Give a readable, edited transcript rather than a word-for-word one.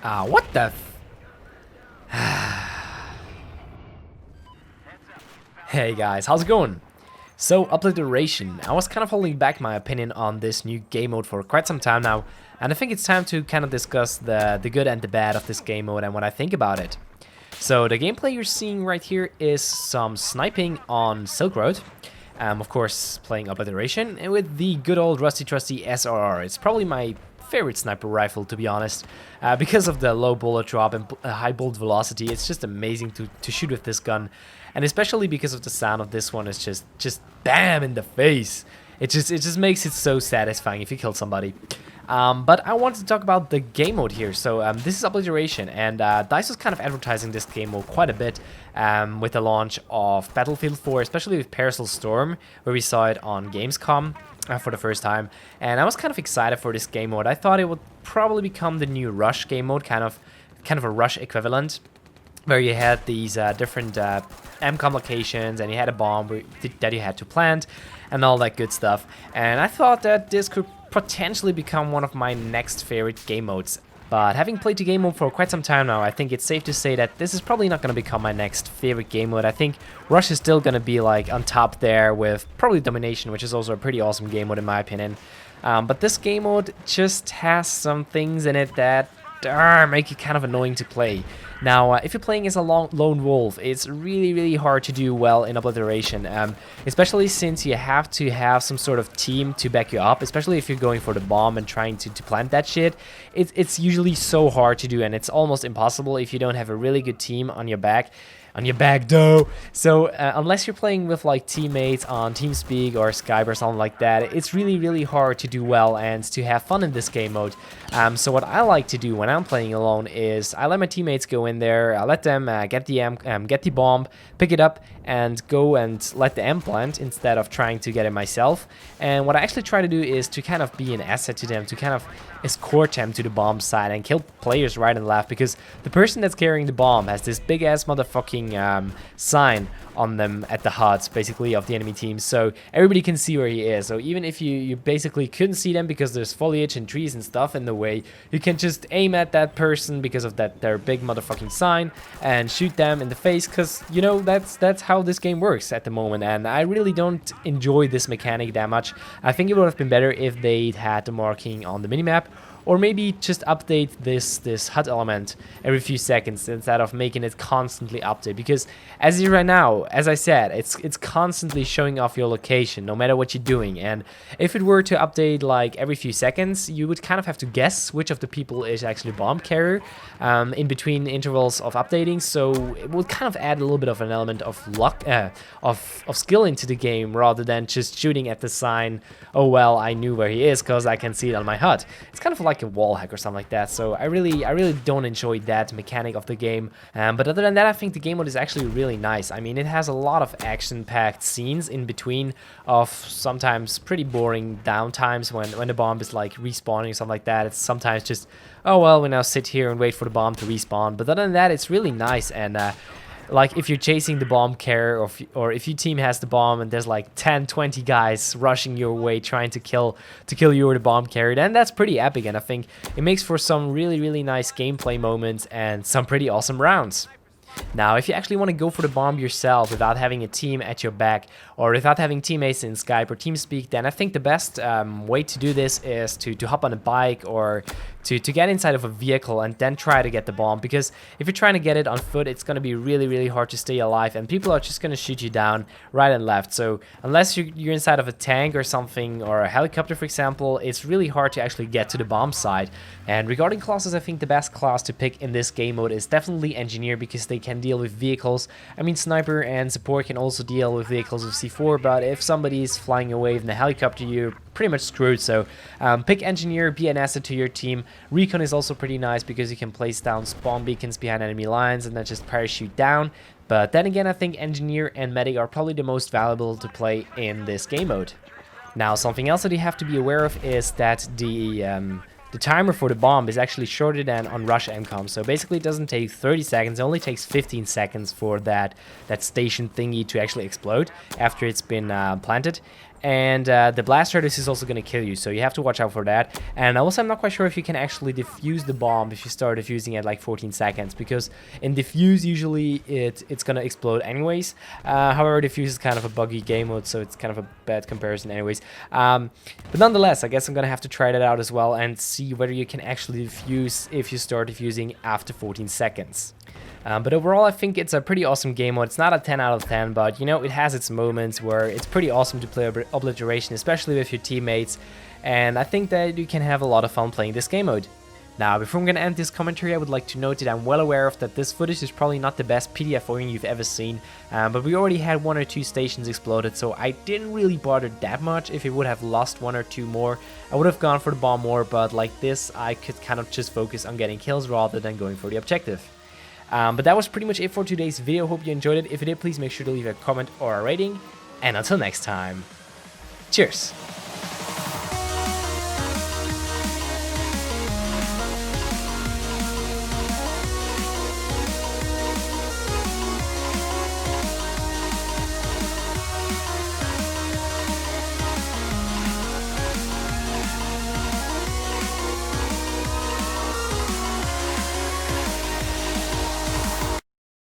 What the Hey guys, how's it going? So, Obliteration. I was kind of holding back my opinion on this new game mode for quite some time now, and I think it's time to kind of discuss the good and the bad of this game mode and what I think about it. So, the gameplay you're seeing right here is some sniping on Silk Road. Of course, playing Obliteration and with the good old rusty trusty SRR. It's probably my favorite sniper rifle, to be honest, because of the low bullet drop and high bullet velocity. It's just amazing to shoot with this gun, and especially because of the sound of this one. It's just bam in the face. It just makes it so satisfying if you kill somebody. But I wanted to talk about the game mode here. So this is Obliteration, and DICE was kind of advertising this game mode quite a bit with the launch of Battlefield 4, especially with Parasol Storm, where we saw it on Gamescom for the first time. And I was kind of excited for this game mode. I thought it would probably become the new Rush game mode, kind of a Rush equivalent, where you had these different MCOM locations, and you had a bomb that you had to plant, and all that good stuff. And I thought that this could potentially become one of my next favorite game modes. But having played the game mode for quite some time now, I think it's safe to say that this is probably not going to become my next favorite game mode. I think Rush is still going to be like on top there with probably Domination, which is also a pretty awesome game mode in my opinion. But this game mode just has some things in it that make it kind of annoying to play. Now, if you're playing as a lone wolf, it's really hard to do well in Obliteration, especially since you have to have some sort of team to back you up, especially if you're going for the bomb and trying to plant that shit. It's usually so hard to do, and it's almost impossible if you don't have a really good team on your back. Though. So unless you're playing with like teammates on TeamSpeak or Skype or something like that, it's really hard to do well and to have fun in this game mode. So what I like to do when I'm playing alone is I let my teammates go in there, I let them get the bomb, pick it up, and go and let the M plant instead of trying to get it myself. And what I actually try to do is to kind of be an asset to them, to kind of escort them to the bomb side and kill players right and left, because the person that's carrying the bomb has this big ass motherfucking sign on them at the HUDs basically of the enemy team, so everybody can see where he is. So even if you basically couldn't see them because there's foliage and trees and stuff in the way, you can just aim at that person because of their big motherfucking sign and shoot them in the face, because you know that's how this game works at the moment. And I really don't enjoy this mechanic that much. I think it would have been better if they'd had the marking on the minimap, or maybe just update this HUD element every few seconds instead of making it constantly update. Because as is right now, as I said, it's constantly showing off your location no matter what you're doing. And if it were to update like every few seconds, you would kind of have to guess which of the people is actually bomb carrier in between intervals of updating. So it would kind of add a little bit of an element of luck, of skill into the game, rather than just shooting at the sign. Oh well, I knew where he is because I can see it on my HUD. It's kind of like a wall hack or something like that. So I really don't enjoy that mechanic of the game. But other than that, I think the game mode is actually really nice. I mean, it has a lot of action-packed scenes in between of sometimes pretty boring downtimes when the bomb is like respawning or something like that. It's sometimes just, oh well, we now sit here and wait for the bomb to respawn. But other than that, it's really nice. And like if you're chasing the bomb carrier, or if your team has the bomb and there's like 10-20 guys rushing your way trying to kill you or the bomb carrier, then that's pretty epic. And I think it makes for some really nice gameplay moments and some pretty awesome rounds. Now, if you actually want to go for the bomb yourself without having a team at your back, or without having teammates in Skype or TeamSpeak, then I think the best way to do this is to hop on a bike or to get inside of a vehicle and then try to get the bomb. Because if you're trying to get it on foot, it's going to be really hard to stay alive, and people are just going to shoot you down right and left. So unless you're inside of a tank or something, or a helicopter for example, it's really hard to actually get to the bomb side. And regarding classes, I think the best class to pick in this game mode is definitely Engineer, because they can deal with vehicles. I mean, Sniper and Support can also deal with vehicles with C4, but if somebody is flying away in a helicopter, you're pretty much screwed. So pick Engineer, be an asset to your team. Recon is also pretty nice because you can place down spawn beacons behind enemy lines and then just parachute down. But then again, I think Engineer and Medic are probably the most valuable to play in this game mode. Now, something else that you have to be aware of is that the timer for the bomb is actually shorter than on Rush MCOM. So basically it doesn't take 30 seconds, it only takes 15 seconds for that station thingy to actually explode after it's been planted. and the blast radius is also going to kill you, so you have to watch out for that. And also, I'm not quite sure if you can actually defuse the bomb if you start defusing at like 14 seconds, because in defuse usually it's going to explode anyways. However, defuse is kind of a buggy game mode, so it's kind of a bad comparison anyways. But nonetheless, I guess I'm going to have to try that out as well and see whether you can actually defuse if you start defusing after 14 seconds. But overall, I think it's a pretty awesome game mode. It's not a 10 out of 10, but you know, it has its moments where it's pretty awesome to play Obliteration, especially with your teammates. And I think that you can have a lot of fun playing this game mode. Now, before I'm going to end this commentary, I would like to note that I'm well aware of that this footage is probably not the best PDFing you've ever seen, but we already had 1 or 2 stations exploded, so I didn't really bother that much. If it would have lost 1 or 2 more, I would have gone for the bomb more, but like this, I could kind of just focus on getting kills rather than going for the objective. But that was pretty much it for today's video. Hope you enjoyed it. If you did, please make sure to leave a comment or a rating, and until next time, cheers!